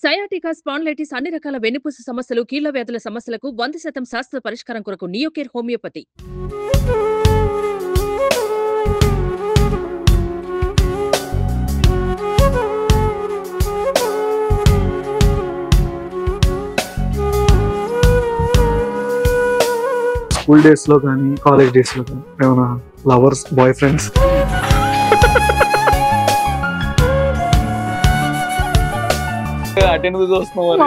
Sciatica, spondylitis అన్ని రకాల వెన్నుపూస సమస్యలు, కీళ్ల వ్యాధుల సమస్యలకు 100% శాస్త్ర పరిష్కారం కొరకు నియోకేర్ హోమియోపతి. స్కూల్ డేస్ లో కానీ కాలేజ్ డేస్ లో కానీ ఏమైనా లవర్స్ బాయ్ ఫ్రెండ్స్ అటెండ్ చూస్తున్నాం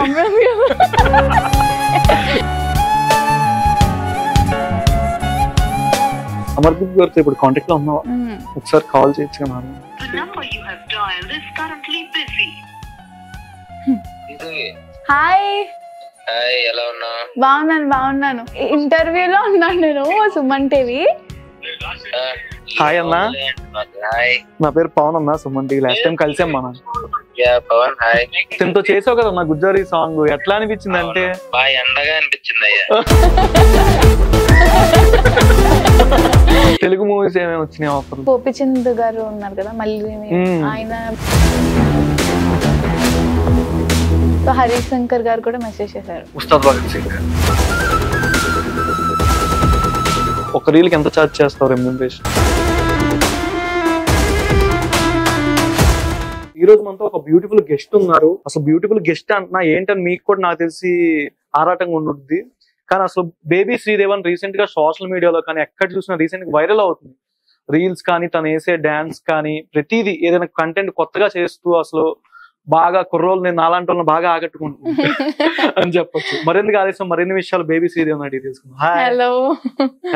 అమర్దీప్ గారితో ఇప్పుడు కాంటాక్ట్ లో ఉన్నావా? ఒకసారి కాల్ చేయొచ్చు కదా. హాయ్, ఎలా ఉన్నా? బాగున్నాను. ఇంటర్వ్యూలో ఉన్నాను నేను, సుమన్ టీవీ. హాయ్ అన్నా, నా పేరు పవన్ అన్న, సుమన్ టీవీ. లాస్ట్ టైం కలిసాం మనం. పవన్ హాయ్. తింతో చేసావు కదా నా గుజ్జారి సాంగ్, ఎట్లా అనిపించింది అంటే? బాగా ఎండగా అనిపించింది అయ్యా. తెలుగు మూవీస్ ఏమేమి వచ్చినాయి ఆఫర్? గోపిచంద్ గారు ఉన్నారు కదా, మళ్ళీ ఆయన, హరీష్ శంకర్ గారు కూడా మెసేజ్ చేశారు. ఉస్తాద్ భగత్ సింగ్. ఒక రీల్ కి ఎంత ఛార్జ్ చేస్తారు రెమ్యూనరేషన్? ఈ రోజు మనతో ఒక బ్యూటిఫుల్ గెస్ట్ ఉన్నారు. అసలు బ్యూటిఫుల్ గెస్ట్ అంటున్నా ఏంటని మీకు కూడా నాకు తెలిసి ఆరాటంగా ఉంటుంది. కానీ అసలు బేబీ శ్రీదేవన్ రీసెంట్ గా సోషల్ మీడియాలో కానీ ఎక్కడ చూసినా రీసెంట్ గా వైరల్ అవుతుంది. రీల్స్ కానీ తను వేసే డాన్స్ కానీ ప్రతిదీ ఏదైనా కంటెంట్ కొత్తగా చేస్తూ అసలు బాగా కుర్రోలు నేను నాలాంటి వాళ్ళని బాగా ఆకట్టుకుంటున్నాను అని చెప్పొచ్చు. మరెందుకు ఆలస్యం, మరిన్ని విషయాలు బేబీ శ్రీదేవన్ అడిగి తెలుసుకుందాం. హాయ్, హలో,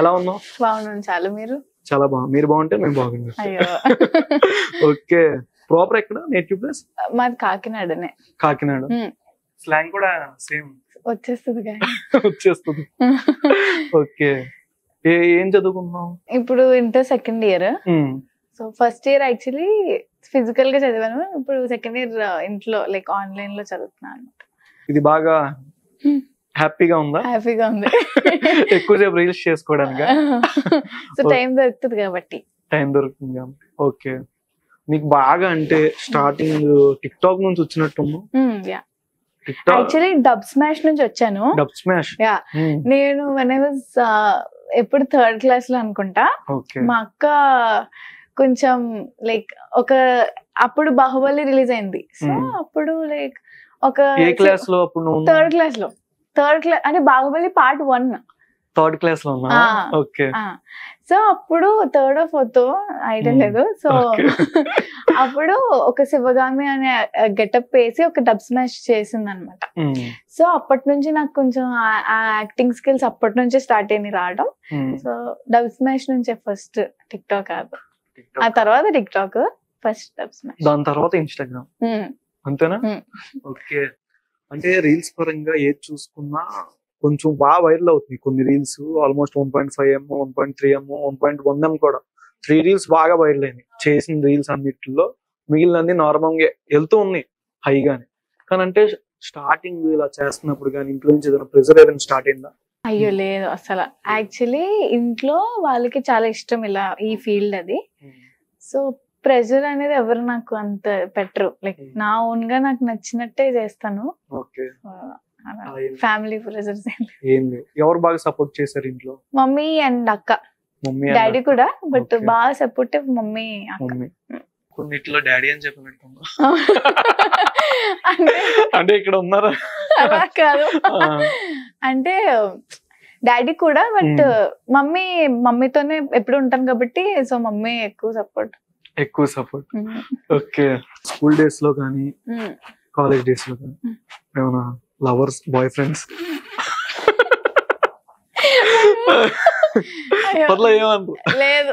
ఎలా ఉన్నావు? బాగున్నాను. చాలా బాగుంది. మీరు బాగుంటే మేము బాగుంది. ఓకే, ప్రాపర్ ఎక్కడ? నేటివ్ ప్లేస్ మాది కాకినాడనే. కాకినాడ. స్లాంగ్ కూడా సేమ్ వచ్చేస్తుంది. ఓకే, ఏం చదువుకుంటున్నావు ఇప్పుడు? Inter second year. So first year actually physical గా చదివాను, ఇప్పుడు సెకండ్ ఇయర్ ఇంట్లో లైక్ ఆన్లైన్ లో చదువుతున్నాను. ఇది బాగా హ్యాపీగా ఉందా? హ్యాపీగా ఉంది. ఎక్కువసేపు రీల్స్ చేసుకోవడానికి సో టైం దొరుకుతుంది కాబట్టి. ఓకే, నీకు బాగా అంటే స్టార్టింగ్ టిక్ టాక్ నుంచి వచ్చినట్టు? యాక్చువల్లీ డబ్ స్మాష్ నుంచి వచ్చాను. డబ్ స్మాష్, నేను when I was ఎప్పుడు థర్డ్ క్లాస్ లో అనుకుంటా, మా అక్క కొంచెం లైక్ అప్పుడు బాహుబలి రిలీజ్ అయింది. సో అప్పుడు లైక్ ఒక థర్డ్ క్లాస్ అంటే బాహుబలి పార్ట్ 1 థర్డ్ క్లాస్ లో. ఓకే, సో అప్పుడు థర్డ్ ఫోర్త్ ఐడియా లేదు. సో అప్పుడు ఒక శివగామి అనే గెటప్ వేసి ఒక డబ్ స్మాష్ చేసింది అనమాట. సో అప్పటి నుంచి నాకు కొంచెం ఆ యాక్టింగ్ స్కిల్స్ అప్పటి నుంచే స్టార్ట్ అయ్యి రావడం. సో డబ్ స్మాష్ నుంచే ఫస్ట్ టిక్ టాక్, ఆ తర్వాత tick talk, first dub smash, దాని తర్వాత ఇన్స్టాగ్రామ్. అంతేనా? ఓకే, అంటే రీల్స్ పరంగా ఏది చూసుకున్నా కొంచెం బాగా వైరల్ అవుతుంది. కొన్ని reels almost 1.5M, 1.3M, 1.1M కూడా 3 రీల్స్ బాగా వైరల్ అయినాయి. చేసిన రీల్స్ అన్నిటిలో మిగిలినన్ని నార్మల్ గా వెళ్తూ ఉన్నాయి హైగానే. కానీ అంటే స్టార్టింగ్ ఇలా చేస్తున్నప్పుడు కానీ ఇంట్లో నుంచి ఏదైనా ప్రెజర్ ఏదైనా స్టార్ట్ అయిందా? అయ్యో లేదు అసలు. యాక్చువల్లీ ఇంట్లో వాళ్ళకి చాలా ఇష్టం ఇలా ఈ ఫీల్డ్ అది. సో ప్రెజర్ అనేది ఎవరు నాకు అంత పెట్టరు. లైక్ నా ఓన్ గా నాకు నచ్చినట్టే చేస్తాను. ఫ్యామిలీ ప్రెజర్స్ ఎవరు బాగా సపోర్ట్ చేశారు ఇంట్లో? మమ్మీ అండ్ అక్క. డాడీ కూడా, బట్ బాగా సపోర్టివ్ మమ్మీ, కొన్నిట్లో డాడీ అని చెప్పినట్టు అంటే ఇక్కడ ఉన్నారా? అలా కాదు, అంటే డాడీ కూడా, బట్ మమ్మీతోనే ఎప్పుడు ఉంటాను కాబట్టి సో మమ్మీ ఎక్కువ సపోర్ట్. ఓకే, స్కూల్ డేస్ లో కానీ కాలేజ్ డేస్ లో కానీ ఏమైనా లవర్స్ బాయ్ ఫ్రెండ్స్? లేదు,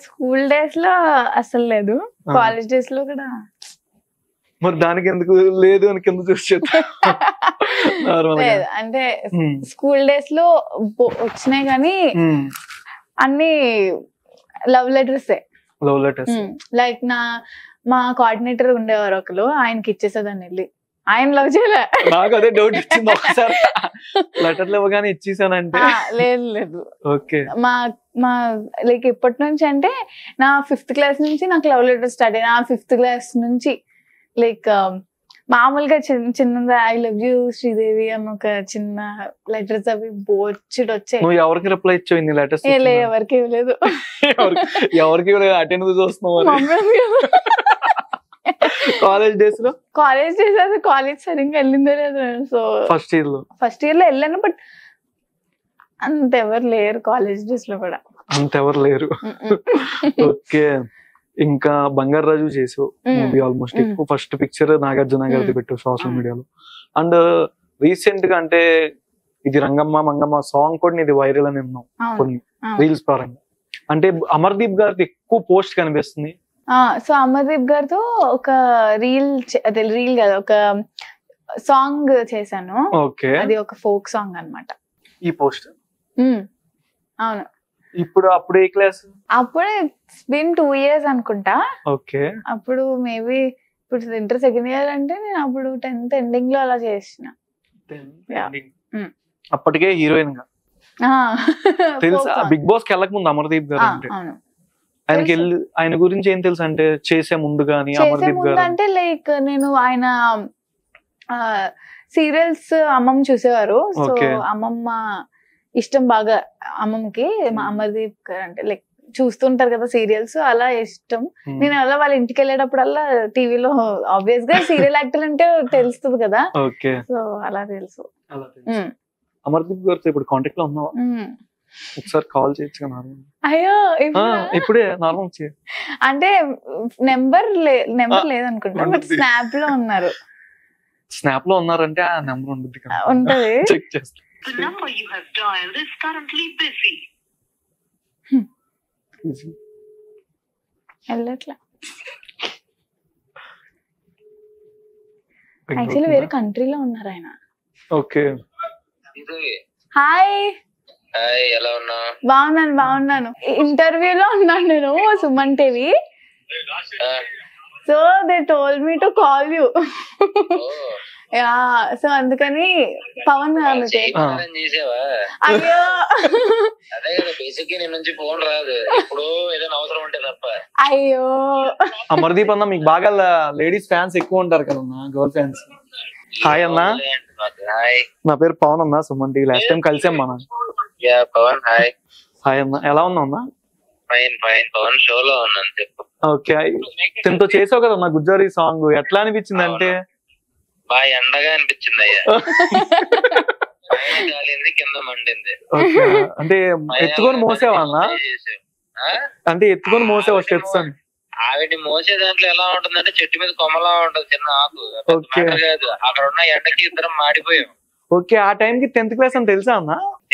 స్కూల్ డేస్ లో అసలు లేదు, కాలేజ్ డేస్ లో కూడా. మరి దానికి ఎందుకు లేదు అని కింద చూసి లేదు, అంటే స్కూల్ డేస్ లో వచ్చినాయి కానీ అన్ని లవ్ లెటర్స్. లైక్ మా కోఆర్డినేటర్ ఉండేవారు ఒకరు, ఆయనకి ఇచ్చేసేదాన్ని వెళ్ళి. ఆయన లవ్ చేయలే. నాకు అదే డౌట్ వచ్చింది ఒకసారి, లెటర్లు ఇవ్వగానే ఇచ్చేసానంటే. లేదు, మా లైక్ ఇప్పటి నుంచి అంటే నా 5th క్లాస్ నుంచి నాకు లవ్ లెటర్ స్టార్ట్ అయ్యింది. నా 5th క్లాస్ నుంచి లైక్ మామూలుగా చిన్నది ఐ లవ్ యూ శ్రీదేవి అని ఒక చిన్న లెటర్స్ అవి బోర్చుడు వచ్చాయి. నువ్వు ఎవరికి రిప్లై ఇచ్చావు ఇన్ని లెటర్స్? ఎవరికి ఇవ్వలేదు. ఎవరికి ఇవ్వలేదు, అటెండ్ చూస్తున్నావు. కాలేజ్ డేస్ లో అసలు కాలేజ్ సరిగ్గా వెళ్ళిందో లేదు. సో ఫస్ట్ ఇయర్ లో వెళ్ళాను, బట్ అంతెవరు లేరు కాలేజ్ డేస్ లో కూడా. అంతెవరు లేరు. ఓకే. ఇంకా బంగారు రాజు చేసావు మూవీ, ఆల్మోస్ట్ ఎక్కువ ఫస్ట్ పిక్చర్ నాగార్జున గారిది పెట్టావు సోషల్ మీడియాలో. అండ్ రీసెంట్ గా అంటే ఇది రంగమ్మ మంగమ్మ సాంగ్ కూడా ఇది వైరల్ అని విన్నాం కొన్ని రీల్స్ పరంగా. అంటే అమర్దీప్ గారిది ఎక్కువ పోస్ట్ కనిపిస్తుంది. సో అమర్దీప్ గారితో ఒక అదే రీల్ కదా, ఒక సాంగ్ చేశాను. ఓకే. అది ఒక ఫోక్ సాంగ్ అన్నమాట. ఈ పోస్ట్ అవును. ఇప్పుడు అప్పుడు ఏ క్లాస్? అప్పుడే బిన్ 2 years అనుకుంటా. ఓకే. అప్పుడు మేబీ ఇప్పుడు ఇంటర్ సెకండ్ ఇయర్ అంటే నేను అప్పుడు 10th ఎండింగ్ లో అలా చేసిన. అప్పటికే హీరోయిన్ గా తెలుసు. బిగ్ బాస్ కి వెళ్ళక ముందు అమర్దీప్ గారు అంటే ఆయన గురించి ఏం తెలుసు అంటే చేసే ముందు గానీ అమర్దీప్ గారు అంటే లైక్ నేను ఆయన సీరియల్స్ అమ్మమ్మ చూసేవారు. సో అమ్మమ్మ ఇష్టం బాగా అమ్మమ్మకి. అమర్దీప్ గారు అంటే లైక్ చూస్తుంటారు కదా సీరియల్స్, అలా ఇష్టం. నేను అలా వాళ్ళ ఇంటికి వెళ్ళేటప్పుడల్లా టీవీలో ఆబ్వియస్ గా సీరియల్ యాక్టర్ అంటే తెలుస్తుంది కదా. సో అలా తెలుసు. అమర్దీప్ గారితో ఇప్పుడు కాంటాక్ట్ లో ఉన్నావా? ఒకసారి కాల్ చేయొచ్చు కదా. అయ్యో ఇప్పుడే నార్మల్ చే అంటే నెంబర్ లేదనుకుంటా, బట్ స్నాప్ లో ఉన్నారు. స్నాప్ లో ఉన్నారంటే ఆ నెంబర్ ఉంటుంది కదా, ఉంటది. చెక్ చేస్తా. The number you have dialed is currently busy. వెళ్ళట్లా. యాక్చువల్లీ వేరే కంట్రీలో ఉన్నారు ఆయన. ఓకే. హాయ్. ఎలా ఉన్నావు? బాగున్నాను. ఇంటర్వ్యూలో ఉన్నాను నేను Suman TV. So they told me to call you. Yeah, so అందుకని పవన్ అయ్యో అయ్యో అమర్దీప్ అన్న మీకు బాగా లేడీస్ ఫ్యాన్స్ ఎక్కువ ఉంటారు కదా, గర్ల్ ఫ్యాన్స్. హాయ్ అన్న, నా పేరు పవన్ అన్న, సుమన్ టీవీ లాస్ట్ టైం కలిసాం మనం. హాయ్ అన్న, ఎలా ఉన్నావు? ఓకే. తింతో చేసావు కదా నా గుజ్జారీ సాంగ్, ఎట్లా అనిపించింది? అంటే బాగా ఎండగా అనిపించింది అయ్యా. కింద మండింది. అంటే ఎత్తుకొని మోసేవా అన్న? అంటే ఎత్తుకొని మోసేవా స్టెప్స్ అని? ఆవిడ మోసే దాంట్లో ఎలా ఉంటుందంటే చెట్టు మీద కొమ్మలా ఉంటది, చిన్న ఆకు కాదు. అక్కడ ఉన్న ఎండకి ఇద్దరం మాడిపోయాం. ఓకే. ఆ టైం కి 10th క్లాస్ అని తెలుసా అన్న?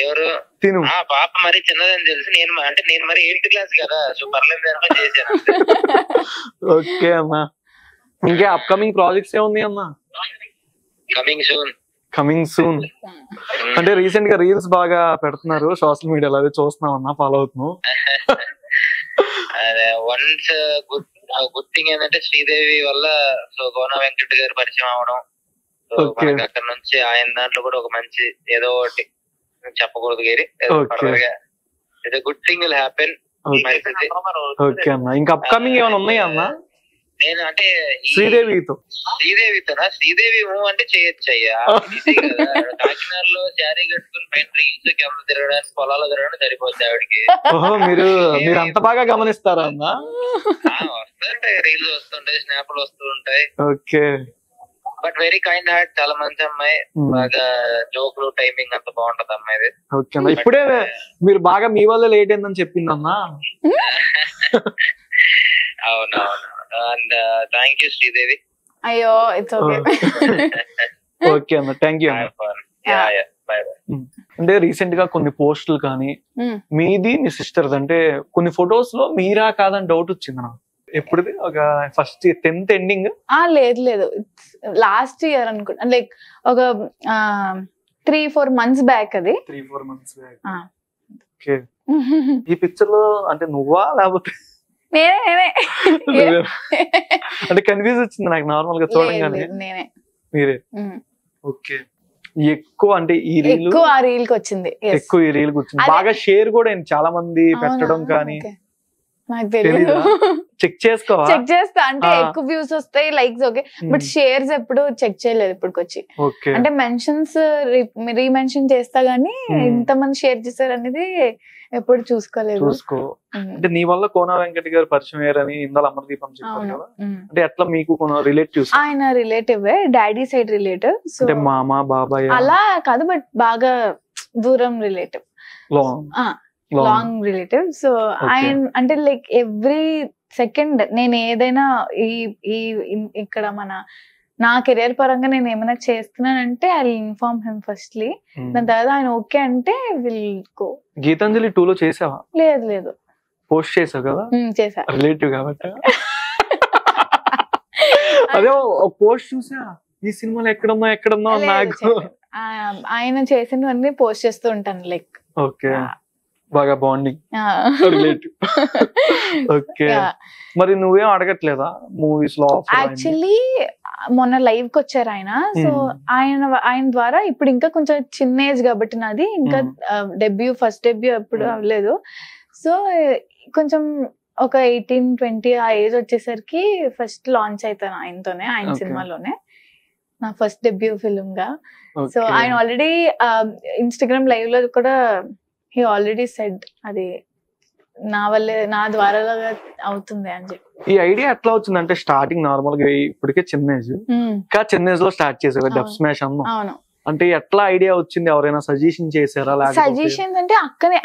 ఎవరు? తిను. పాప మరి చిన్నదని తెలుసు. నేను మరి 8th క్లాస్ కదా, సో పర్లేదు అనుకో చేశాను. ఓకే అన్న. ఇంకా అప్కమింగ్ ప్రాజెక్ట్స్ ఏముంది అన్న? కమింగ్ సూన్ అంటే రీసెంట్ గా రీల్స్ బాగా పెడుతున్నారు సోషల్ మీడియాలో, అదే చూస్తున్నాం అన్న, ఫాలో అవుతున్నాం. వన్స్ గుడ్ థింగ్ ఏంటంటే శ్రీదేవి వల్ల సో గోనా వెంకట్ గారు పరిచయం అవడం. అక్కడ నుంచి ఆయన దాంట్లో కూడా ఒక మంచి ఏదో ఒకటి చెప్పకూడదు గారి good thing will happen. Okay అన్న. ఇంకా అప్కమింగ్ ఏమైనా ఉన్నాయా అన్న? నేను అంటే శ్రీదేవితో శ్రీదేవి అంటే చేయొచ్చు అయ్యా. కాకినాడలో శారీ కట్టుకుని పైన రీల్స్ కెమెరా తిరగడానికి పొలాల్లో తిరగడానికి సరిపోతుంది ఆవిడకి. మీరు అంత బాగా గమనిస్తారా అన్న? వస్తుంటాయి రీల్స్, వస్తుంటాయి స్నాప్లు వస్తూ ఉంటాయి. Okay. But very kind heart, చాలా మంచి అమ్మాయి. బాగా జోకులు టైమింగ్ అంత బాగుంటది అమ్మాయిది. ఓకే అన్న. ఇప్పుడే మీరు బాగా మీ వల్ల లేట్ అయిందని చెప్పింది అన్న. అవునవును. And thank you Sridevi. అయ్యో ఇట్స్ ఓకే. ఓకే అన్న, థ్యాంక్ యూ. అంటే రీసెంట్ గా కొన్ని పోస్టులు కానీ మీది మీ సిస్టర్ది, అంటే కొన్ని ఫొటోస్ లో మీరా కాదని డౌట్ వచ్చింది నాకు. ఎప్పుడు? ఒక ఫస్ట్ 10th ఎండింగ్? లేదు లాస్ట్ ఇయర్ అనుకుంటా, లైక్ ఒక 3-4 months బ్యాక్. అది 3-4 months బ్యాక్. ఓకే. ఈ పిక్చర్ లో అంటే నువ్వా లేకపోతే? నేనే. అంటే కన్ఫ్యూజ్ వచ్చింది నాకు నార్మల్ గా చూడంగానే. మీరే? ఓకే. ఎక్కువ అంటే ఈ రీల్ ఆ రీల్ కి వచ్చింది. ఎక్కువ ఈ రీల్ కి వచ్చింది బాగా. షేర్ కూడా చాలా మంది పెట్టడం కానీ నాకు తెలియదు. చెక్ చేసుకోవా? చెక్ చేస్తా, అంటే ఎక్కువ వ్యూస్ వస్తాయి, లైక్స్ ఓకే, బట్ షేర్స్ ఎప్పుడు చెక్ చేయలేదు ఇప్పటికొచ్చి. అంటే మెన్షన్స్ రీమెన్షన్ చేస్తా గానీ ఇంతమంది షేర్ చేశారు అనేది ఎప్పుడు చూసుకోలేదు. చూసుకో. అంటే నీ వల్ల కోన వెంకట్ గారు పరిచయం అయ్యారని ఇందాల అమర్దీపం చెప్పారు కదా, అంటే అట్లా మీకు రిలేటివ్స్? ఆయన relative, daddy side relative. So అంటే మామ బాబాయ్ అలా కాదు, బట్ బాగా దూరం రిలేటివ్, లాంగ్ రిలేటివ్. సో ఆయన అంటే లైక్ ఎవ్రీ సెకండ్ నేను ఏదైనా ఈ ఇక్కడ నా కెరియర్ పరంగా నేను ఏమైనా చేస్తున్నానంటే I will inform him firstly. దాని తర్వాత ఆయన ఓకే అంటే విల్ గో. గీతాంజలి 2 లో చేసావా? లేదు. పోస్ట్ చేసావు కదా? చేసా, రిలేటివ్ కాబట్టి. అదే ఒక పోస్ట్ చూసా, ఈ సినిమాలో ఎక్కడున్నా నాకు. ఆయన చేసినవన్నీ పోస్ట్ చేస్తూ ఉంటాను లైక్. ఓకే, బాగా బాండింగ్ రిలేటివ్. ఓకే, మరి నువ్వేం అడగట్లేదా మూవీస్ లో? యాక్చువల్లీ మొన్న లైవ్ కి వచ్చారు ఆయన. సో ఆయన ద్వారా ఇప్పుడు ఇంకా కొంచెం చిన్న ఏజ్ కాబట్టి నాది, ఇంకా ఫస్ట్ డెబ్యూ ఎప్పుడు అవ్వలేదు. సో కొంచెం ఒక 18-20 ఆ ఏజ్ వచ్చేసరికి ఫస్ట్ లాంచ్ అవుతాను ఆయనతోనే, ఆయన సినిమాలోనే, నా ఫస్ట్ డెబ్యూ ఫిల్మ్ గా. సో ఆయన ఆల్రెడీ ఇన్స్టాగ్రామ్ లైవ్ లో కూడా హీ ఆల్రెడీ సెడ్ అది నా వల్లే, నా ద్వారా అవుతుంది అని చెప్పి. ఈ ఐడియా ఎట్లా వచ్చింది? అంటే స్టార్టింగ్ నార్మల్ గా ఇప్పటికే చిన్న ఏజ్, ఇంకా చిన్న ఏజ్ లో స్టార్ట్ చేసావు డబ్ స్మాష్ అన్న. అవును. అంటే ఎట్లా ఐడియా వచ్చింది? ఎవరైనా సజెషన్ చేశారా? సజెషన్ అంటే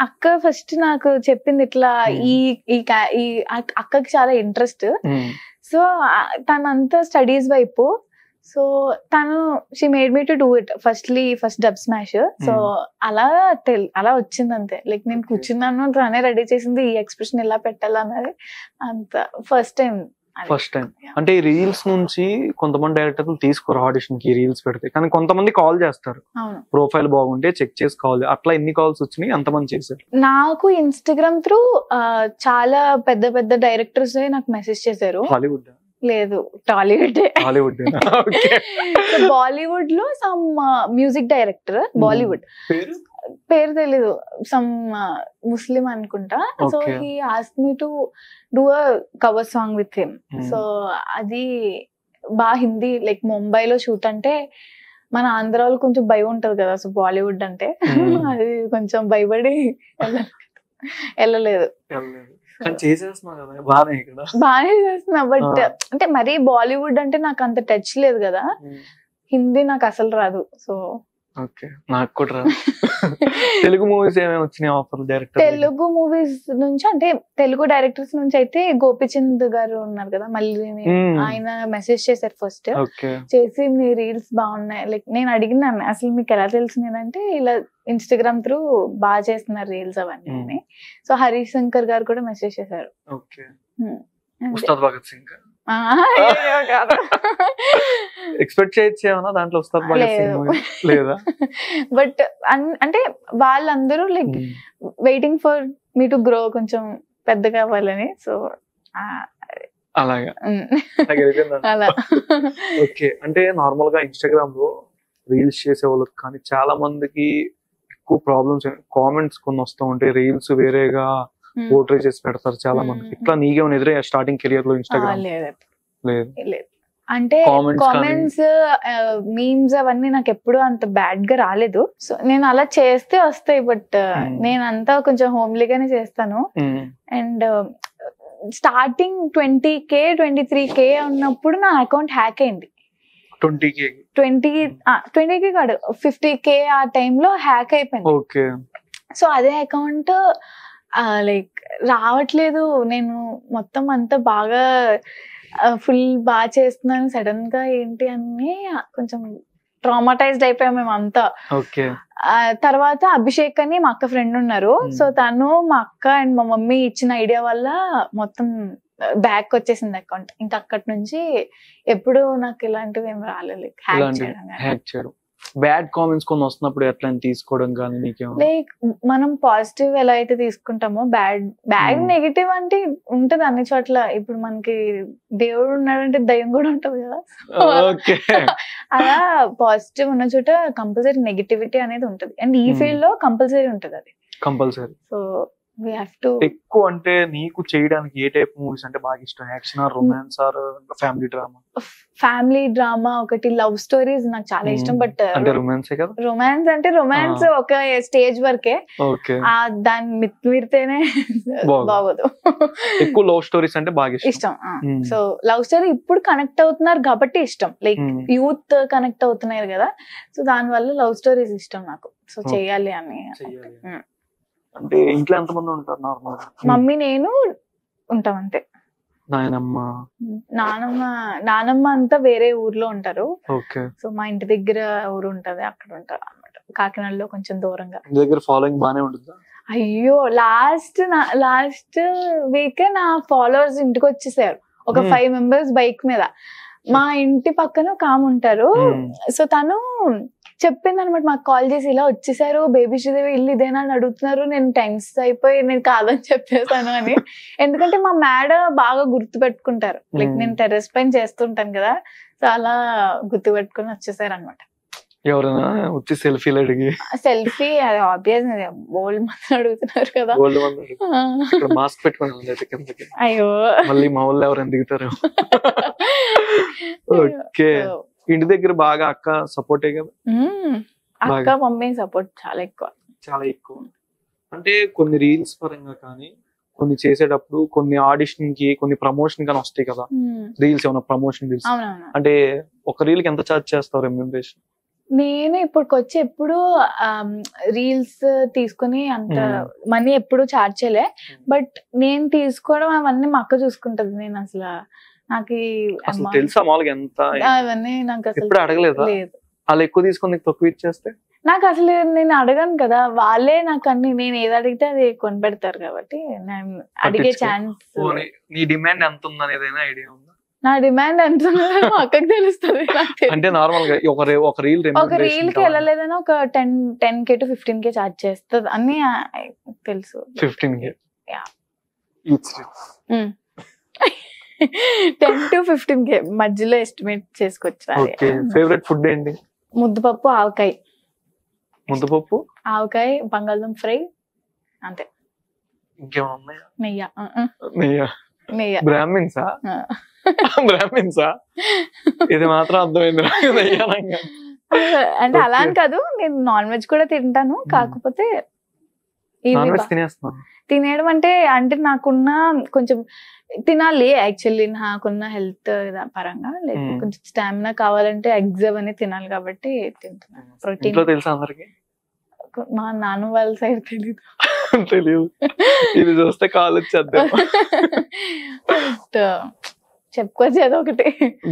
అక్క ఫస్ట్ నాకు చెప్పింది ఇట్లా, ఈ అక్కకి చాలా ఇంట్రెస్ట్. సో తనంతా స్టడీస్ వైపు. సో తను she made me to do it first dub smash. So అలా వచ్చింది అంతే. లైక్ నేను కూర్చున్నాను, తనే రెడీ చేసింది, ఈ ఎక్స్ప్రెషన్ ఎలా పెట్టాలన్నది అంత ఫస్ట్ టైం. అంటే ఈ రీల్స్ నుంచి కొంతమంది డైరెక్టర్లు తీసుకోరు ఆడిషన్ కి రీల్స్ పెడితే, కానీ కొంతమంది కాల్ చేస్తారు, ప్రొఫైల్ బాగుంటే చెక్ చేసి కాల్. అట్లా ఎన్ని కాల్స్ వచ్చినాయి? అంతమంది చేశారు? నాకు ఇన్స్టాగ్రామ్ త్రూ చాలా పెద్ద డైరెక్టర్స్ నాకు మెసేజ్ చేశారు. హాలీవుడ్ లేదు, టాలీవుడ్. బాలీవుడ్ లో సమ్ మ్యూజిక్ డైరెక్టర్, బాలీవుడ్ పేరు తెలీదు, సమ్ ముస్లిం అనుకుంటా. So he asked me to do a cover song with him. So అది బాగా హిందీ, లైక్ ముంబైలో షూట్. అంటే మన ఆంధ్రాలో కొంచెం భయం ఉంటది కదా, సో బాలీవుడ్ అంటే అది కొంచెం భయపడి వెళ్ళలేదు. బాగానే చేస్తున్నా, బట్ అంటే మరీ బాలీవుడ్ అంటే నాకు అంత టచ్ లేదు కదా, హిందీ నాకు అసలు రాదు. సో నాకు కూడా రాదు. తెలుగు మూవీస్ ఏమేమి వచ్చినాయి ఆఫర్ డైరెక్టర్? తెలుగు మూవీస్ నుంచి అంటే తెలుగు డైరెక్టర్స్ నుంచి అయితే గోపిచంద్ గారు ఉన్నారు కదా, మళ్ళీ ఆయన మెసేజ్ చేశారు ఫస్ట్ చేసి, మీ రీల్స్ బాగున్నాయి. లైక్ నేను అడిగినాను అసలు మీకు ఎలా తెలిసిందంటే, ఇలా ఇన్స్టాగ్రామ్ త్రూ బాగా చేస్తున్నారు రీల్స్ అవన్నీ. సో హరీష్ శంకర్ గారు కూడా మెసేజ్ చేశారు. ఉస్తాద్ భగత్ సింగ్ ఎక్స్పెక్ట్ చేయొచ్చు దాంట్లో ఉస్తాద్ భగత్ సింగ్ లేదా? బట్ అంటే వాళ్ళందరూ like waiting for me to grow, కొంచెం పెద్ద కావాలని. సో అలాగా అలా. ఓకే, అంటే నార్మల్ గా ఇన్స్టాగ్రామ్ లో రీల్స్ చేసే వాళ్ళకి కానీ చాలా మందికి ఎక్కువ ప్రాబ్లమ్స్, కామెంట్స్ కొన్ని వస్తూ ఉంటాయి, రీల్స్ వేరేగా పోర్ట్రే చేసి పెడతారు చాలా మంది. ఇట్లా నీకేమైనా ఎదురే స్టార్టింగ్ కెరియర్ లో ఇన్స్టాగ్రామ్? లేదు, అంటే కామెంట్స్, మీమ్స్ అవన్నీ నాకు ఎప్పుడు అంత బ్యాడ్ గా రాలేదు. సో నేను అలా చేస్తే వస్తాయి, బట్ నేనంతా కొంచెం హోమ్లీగానే చేస్తాను. అండ్ స్టార్టింగ్ 20K 23K ఉన్నప్పుడు నా అకౌంట్ హ్యాక్ అయింది. 20K కాదు, 50K ఆ టైంలో హ్యాక్ అయిపోయింది. సో అదే అకౌంట్ లైక్ రావట్లేదు. నేను మొత్తం అంతా బాగా ఫుల్ బాగా చేస్తున్నాను, సడన్ గా ఏంటి అని కొంచెం ట్రామాటైజ్డ్ అయిపోయాం మేము అంతా. తర్వాత అభిషేక్ అని మా అక్క ఫ్రెండ్ ఉన్నారు. సో తను మా అక్క అండ్ మా మమ్మీ ఇచ్చిన ఐడియా వల్ల మొత్తం బ్యాక్ వచ్చేసింది అకౌంట్. ఇంకా అక్కడి నుంచి ఎప్పుడు నాకు ఇలాంటివి ఏం రాలేదు, హ్యాక్ చేయడం. బ్యాడ్ కామెంట్స్ కొన్ని వస్తున్నప్పుడు ఎట్లా తీసుకోవడం కానీ నీకేమో? లైక్ మనం పాజిటివ్ ఎలా అయితే తీసుకుంటామో, బ్యాడ్ నెగిటివ్ అంటే ఉంటది అన్ని చోట్ల. ఇప్పుడు మనకి దేవుడు ఉన్నాడంటే దయ్యం కూడా ఉంటది కదా, అలా పాజిటివ్ ఉన్న చోట కంపల్సరీ నెగిటివిటీ అనేది ఉంటది. అండ్ ఈ ఫీల్డ్ లో కంపల్సరీ ఉంటది అది, compulsory. So we have to ఎక్కువ అంటే నీకు చేయడానికి ఏ టైప్ మూవీస్ అంటే బాగా ఇష్టం? Action or romance or family drama? Family drama ఒకటి, లవ్ స్టోరీస్ నాకు చాలా ఇష్టం. బట్ అంటే రొమాన్సే కదా? రొమాన్స్ అంటే రొమాన్స్ ఒక స్టేజ్ వరకే, ఓకే. దాన్ని మిత్తిరితేనే బాగోదు. ఎక్కువ లవ్ స్టోరీస్ అంటే బాగా ఇష్టం. సో లవ్ స్టోరీ ఇప్పుడు కనెక్ట్ అవుతున్నారు కాబట్టి ఇష్టం, లైక్ యూత్ కనెక్ట్ అవుతున్నారు కదా, సో దాని వల్ల లవ్ స్టోరీస్ ఇష్టం నాకు. సో చెయ్యాలి అని. అంటే ఇంట్లో ఎంతమంది ఉంటారు నార్మల్? మమ్మీ నేను ఉంటాం అంతే. నానమ్మ అంతా వేరే ఊర్లో ఉంటారు. సో మా ఇంటి దగ్గర ఊరు ఉంటది, అక్కడ ఉంటారు అన్నమాట, కాకినాడలో కొంచెం దూరంగా. దగ్గర ఫాలోయింగ్ బానే ఉంటుందా? అయ్యో లాస్ట్ వీక్ నా ఫాలోవర్స్ ఇంటికి వచ్చేసారు, ఒక 5 members బైక్ మీద. మా ఇంటి పక్కన ఒక ఆమె ఉంటారు. సో తను చెప్పింది అనమాట, మాకు కాల్ చేసి ఇలా వచ్చేసారు, బేబీ శ్రీదేవి ఇల్లు ఇదేనా అని అడుగుతున్నారు. నేను టెన్స్ అయిపోయి నేను కాదని చెప్పేసాను అని. ఎందుకంటే మా మేడ బాగా గుర్తు పెట్టుకుంటారు, లైక్ నేను టెర్రస్ పైన చేస్తుంటాను కదా, సో అలా గుర్తు పెట్టుకుని వచ్చేసారు అనమాట. ఎవరైనా వచ్చి సెల్ఫీలు అడిగి? సెల్ఫీ అది ఆబ్వియస్, ఓల్డ్ మంది అడుగుతున్నారు కదా. మాస్క్ పెట్టుకుని అయ్యో మళ్ళీ మా వాళ్ళు ఎవరైనా దిగుతారు. ఓకే. ఇంటి దగ్గర బాగా అక్క సపోర్ట్ కదా? అక్క మమ్మీ సపోర్ట్ చాలా ఎక్కువ. అంటే కొన్ని రీల్స్ పరంగా కానీ, కొన్ని చేసేటప్పుడు కొన్ని ఆడిషన్ కి, కొన్ని ప్రమోషన్ కానీ వస్తాయి కదా రీల్స్, ఏమైనా ప్రమోషన్ రీల్స్, అంటే ఒక రీల్ కి ఎంత చార్జ్ చేస్తావు రెమ్యూనరేషన్? నేను ఇప్పటికొచ్చి ఎప్పుడు రీల్స్ తీసుకుని అంత మనీ ఎప్పుడు చార్జ్ చేయలే, బట్ నేను తీసుకోవడం అవన్నీ మా అక్క చూసుకుంటది. నేను అసలు నాకు తెలుసా మామూలుగా ఎంత అవన్నీ నాకు అసలు అడగలేదు. వాళ్ళు ఎక్కువ తీసుకుని తక్కువ ఇచ్చేస్తే నాకు అసలు నేను అడగను కదా, వాళ్ళే నాకు అన్ని, నేను ఏది అడిగితే అది కొని పెడతారు కాబట్టి నేను అడిగే ఛాన్స్. నీ డిమాండ్ ఎంత ఉందనేది ఐడియా ఉందా? నా డిమాండ్ ఎంత ఉందో మా అక్కకి తెలుస్తుంది. అంటే నార్మల్ గా ఒక రీల్ కి వెళ్ళలేదన్నా ఒక 10K to 15K చార్జ్ చేస్తుంది అని తెలుసు. 15K 10 to 15K మధ్యలో ఎస్టిమేట్ చేసుకోవచ్చు. ఫేవరెట్ ఫుడ్ ఏంటి? ముద్దపప్పు, ఆవకాయ. ముద్దపప్పు, ఆవకాయ, బంగాళదుంప ఫ్రై, అంతే. ఇంకేమన్నా? నెయ్య. బ్రాహ్మిన్సా? ఇది మాత్రం అర్థమైంది. అంటే అలా అని కాదు, నేను నాన్ వెజ్ కూడా తింటాను, కాకపోతే తినేయడం అంటే నాకున్న కొంచెం తినాలి యాక్చువల్లీ, నాకున్న హెల్త్ పరంగా, లైక్ కొంచెం స్టామినా కావాలంటే ఎగ్స్ అవన్నీ తినాలి కాబట్టి తింటున్నాను. ప్రోటీన్ తెలుసా అందరికి? మా నాన్న వాళ్ళ సైడ్ తెలీదు. ఇది చూస్తే కాలేజ్ చెప్పుకోవచ్చు ఏదో ఒకటి.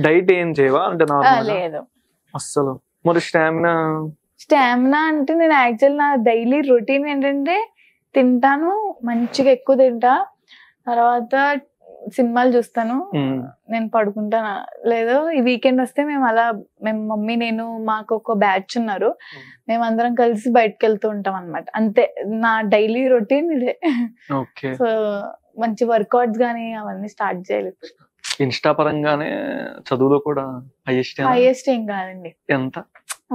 డైట్ ఏం చేయవా? అంటే లేదు అస్సలు. మరి స్టామినా అంటే నేను యాక్చువల్ నా డైలీ రొటీన్ ఏంటంటే తింటాను, మంచిగా ఎక్కువ తింటా, తర్వాత సినిమాలు చూస్తాను, నేను పడుకుంటాను. లేదు ఈ వీకెండ్ వస్తే మేము మమ్మీ నేను మాకు ఒక బ్యాచ్ ఉన్నారు, మేమందరం కలిసి బయటకు వెళ్తూ ఉంటాం అన్నమాట. అంతే నా డైలీ రొటీన్ ఇదే. సో మంచి వర్కౌట్స్ గానీ అవన్నీ స్టార్ట్ చేయలేదు. ఇన్స్టా పరంగానే చదువులో కూడా హైయెస్ట్ ఏం కాదండి. ఎంత?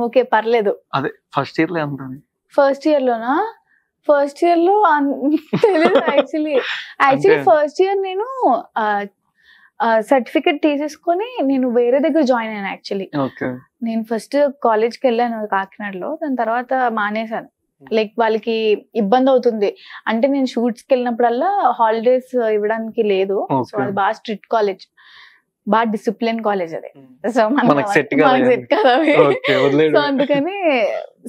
ఓకే పర్లేదు. అదే ఫస్ట్ ఇయర్ లో ఎంత? ఫస్ట్ ఇయర్ లోనా? ఫస్ట్ ఇయర్ లో తెలియదు యాక్చువల్లీ. ఫస్ట్ ఇయర్ నేను సర్టిఫికెట్ తీసేసుకొని నేను వేరే దగ్గర జాయిన్ అయ్యాను యాక్చువల్లీ. నేను ఫస్ట్ కాలేజ్కి వెళ్ళాను కాకినాడలో, దాని తర్వాత మానేశాను. లైక్ వాళ్ళకి ఇబ్బంది అవుతుంది అంటే, నేను షూట్స్ కి వెళ్ళినప్పుడల్లా హాలిడేస్ ఇవ్వడానికి లేదు. సో అది బాగా స్ట్రిక్ట్ కాలేజ్, బాగా డిసిప్లిన్ కాలేజ్ అది. సో మనకి సెట్ కదా. సో అందుకని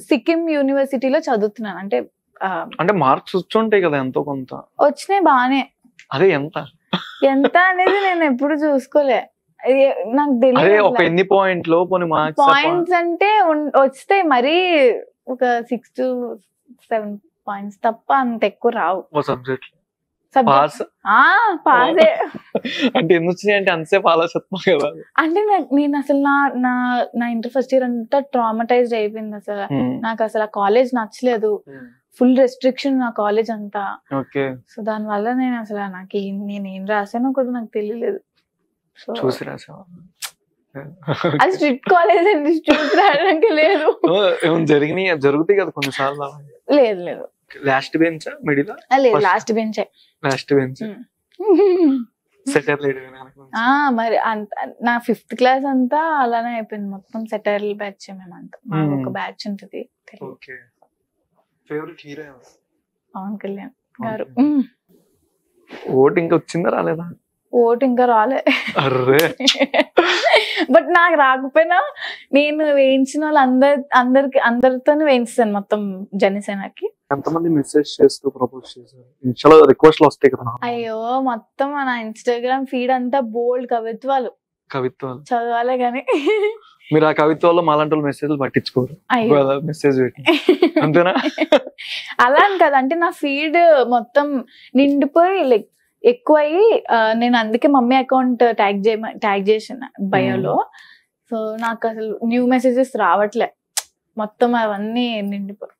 సిక్కిం యూనివర్సిటీలో చదువుతున్నాను. అంటే మార్క్స్ వచ్చుంటాయి కదా ఎంతో కొంత? వచ్చినాయి బానే. అదే ఎంత అనేది నేను ఎప్పుడు చూసుకోలే, నాకు తెలియదు. పాయింట్స్ అంటే వస్తే మరీ ఒక 6 to 7 points తప్ప అంత ఎక్కువ రావు. అంటే నేను అసలు నా ఇంటర్ ఫస్ట్ ఇయర్ అంతా ట్రామటైజ్డ్ అయిపోయింది. అసలు నాకు అసలు ఆ కాలేజ్ నచ్చలేదు, ఫుల్ రెస్ట్రిక్షన్ నా కాలేజ్ అంతా. సో దాని వల్ల నేను అసలు నేను ఏం రాసానో కూడా నాకు తెలియలేదు. అది స్ట్రిక్ట్ కాలేజ్ అండి, చూసి రాయడానికి లేదు. జరుగుతాయి కదా కొన్నిసార్లు. లేదు లాస్ట్ బెంచ్ మిడిల్ లేదు First. లాస్ట్ బెంచే. లాస్ట్ బెంచ్ సెటర్ లేడు మరి నా 5th క్లాస్ అంతా అలానే అయిపోయింది, మొత్తం సెటైర్ బ్యాచ్ మేమంతా. మాకు ఒక బ్యాచ్ ఉంటుంది. Okay. Favourite hero Pawan Kalyan garu. ఓట్ ఇంకా వచ్చిందా రాలేదా? ఓటు ఇంకా రాలే. అర్రే బట్ నాకు రాకపోయినా నేను వేయించిన వాళ్ళు అందరితోనే వేయిస్తాను మొత్తం జనసేనకి. ఎంతమంది మెసేజ్ చేస్తూ ప్రపోజ్ చేశారు? చాలా రిక్వెస్ట్లు వస్తాయి కదా. అయ్యో మొత్తం నా ఇన్స్టాగ్రామ్ ఫీడ్ అంతా బోల్డ్ కవిత్వాలు చదవాలే గాని మీరు ఆ కవిత్వాల్లో మాలాంటి వాళ్ళు మెసేజ్లు పట్టించుకోరు. మెసేజ్ పెట్టి అంతేనా? అలా అని కదా, అంటే నా ఫీడ్ మొత్తం నిండిపోయి లైక్ ఎక్కువ అయ్యి నేను అందుకే మమ్మీ అకౌంట్ ట్యాగ్ చేసిన బయోలో. సో నాకు అసలు న్యూ మెసేజెస్ రావట్లే, మొత్తం అవన్నీ నిండిపోయి.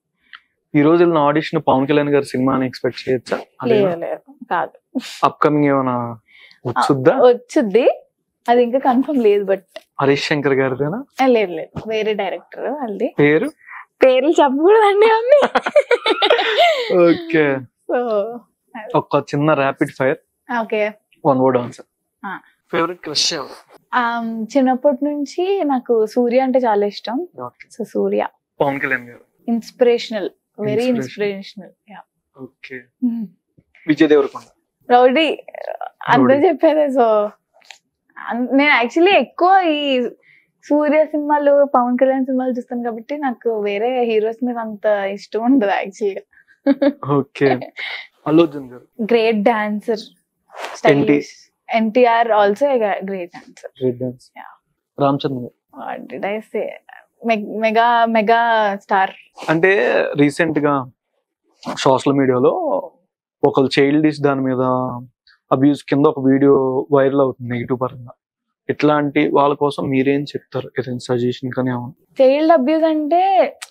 ఈ రోజు నా ఆడిషన్ పవన్ కళ్యాణ్ గారి సినిమా అని ఎక్స్పెక్ట్ చేయొచ్చా? లేదు కాదు. అప్కమింగ్ ఏమైనా వచ్చుద్ది, అది ఇంకా కన్ఫర్మ్ లేదు. బట్ హరీష్ శంకర్ గారిదేనా? లేదు వేరే డైరెక్టర్ వాళ్ళది. పేర్లు చెప్పకూడదండి అన్ని. ఓకే. సో ఒక చిన్న rapid fire. Okay. 1 word answer. Favourite crush ఎవరు? చిన్నప్పటి నుంచి నాకు సూర్య అంటే చాలా ఇష్టం. సో సూర్య. Pawan Kalyan garu inspirational, very inspirational. Okay. Vijay Deverakonda. Rowdy అందరూ చెప్పేదే. సో నేను యాక్చువల్లీ ఎక్కువ ఈ సూర్య సినిమాలు పవన్ కళ్యాణ్ సినిమాలు చూస్తాను కాబట్టి నాకు వేరే హీరోస్ మీద అంత ఇష్టం ఉండదు యాక్చువల్గా. ఓకే. అల్లు అర్జున్ గారు. Great dancer, stylish. NTR also great dancer. Ramachandra గారు. What did I say? Mega star. అంటే రీసెంట్ గా సోషల్ మీడియాలో ఒకళ్ళు చైల్డిష్ దాని మీద అబ్యూస్ కింద ఒక వీడియో వైరల్ అవుతుంది నెగిటివ్ పరంగా. ఇట్లాంటి వాళ్ళ కోసం మీరేం చెప్తారు? ఏదైనా సజెషన్ కానీ ఏమన్నా? చైల్డ్ అబ్యూస్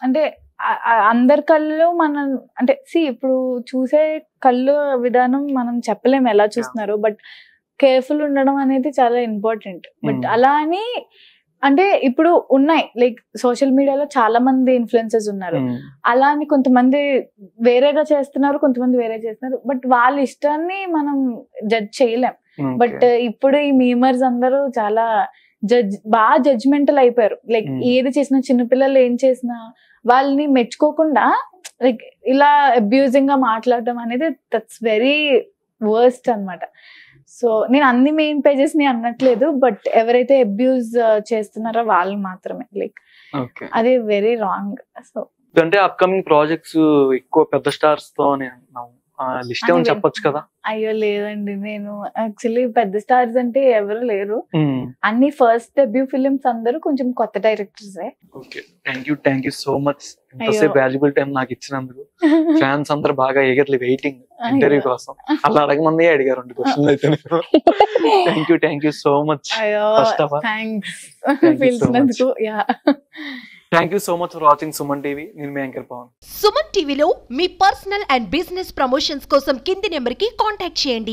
అంటే అందరి కళ్ళు మనం అంటే ఇప్పుడు చూసే కళ్ళు విధానం మనం చెప్పలేము ఎలా చూస్తున్నారు. బట్ కేర్ఫుల్ ఉండడం అనేది చాలా ఇంపార్టెంట్. బట్ అలా అని అంటే ఇప్పుడు ఉన్నాయి లైక్ సోషల్ మీడియాలో చాలా మంది ఇన్ఫ్లుయెన్సర్స్ ఉన్నారు. అలా అని కొంతమంది వేరేగా చేస్తున్నారు, కొంతమంది వేరే చేస్తున్నారు. బట్ వాళ్ళ ఇష్టాన్ని మనం జడ్జ్ చేయలేం. బట్ ఇప్పుడు ఈ మీమర్స్ అందరూ చాలా బాగా జడ్జ్మెంటల్ అయిపోయారు. లైక్ ఏది చేసినా, చిన్నపిల్లలు ఏం చేసినా వాళ్ళని మెచ్చుకోకుండా లైక్ ఇలా అబ్యూజింగ్ గా మాట్లాడడం అనేది దట్స్ వెరీ వర్స్ట్ అన్నమాట. సో నేను అన్ని మెయిన్ పేజెస్ ని అనట్లేదు, బట్ ఎవరైతే అబ్యూజ్ చేస్తున్నారో వాళ్ళు మాత్రమే లైక్ అది వెరీ రాంగ్. సో అంటే అప్కమింగ్ ప్రాజెక్ట్స్ ఎక్కువ పెద్ద స్టార్స్ తో లిస్ట్ ఏమని చెప్పొచ్చు కదా? అయ్యో లేదండి, నేను యాక్చువల్లీ పెద్ద స్టార్స్ అంటే ఎవరు లేరు. అన్ని ఫస్ట్ డెబ్యూ ఫిలిమ్స్ అందరూ కొంచెం కొత్త directors. Okay, thank you so much ఇంతసేపు వాల్యుబుల్ టైం నాకు ఇచ్చినందుకు. ఫ్యాన్స్ అందరు బాగా ఎగర్లీ వెయిటింగ్ ఇంటర్వ్యూ కోసం. అలా అడగమంది అడిగారు 2 క్వశ్చన్లు అయితే. Thank you so much. First of all thank you so much for watching Suman TV. నేను మీ యాంకర్ పవన్. సుమన్ టీవీలో మీ పర్సనల్ అండ్ బిజినెస్ ప్రమోషన్స్ కోసం కింది నెంబర్ కి కాంటాక్ట్ చేయండి.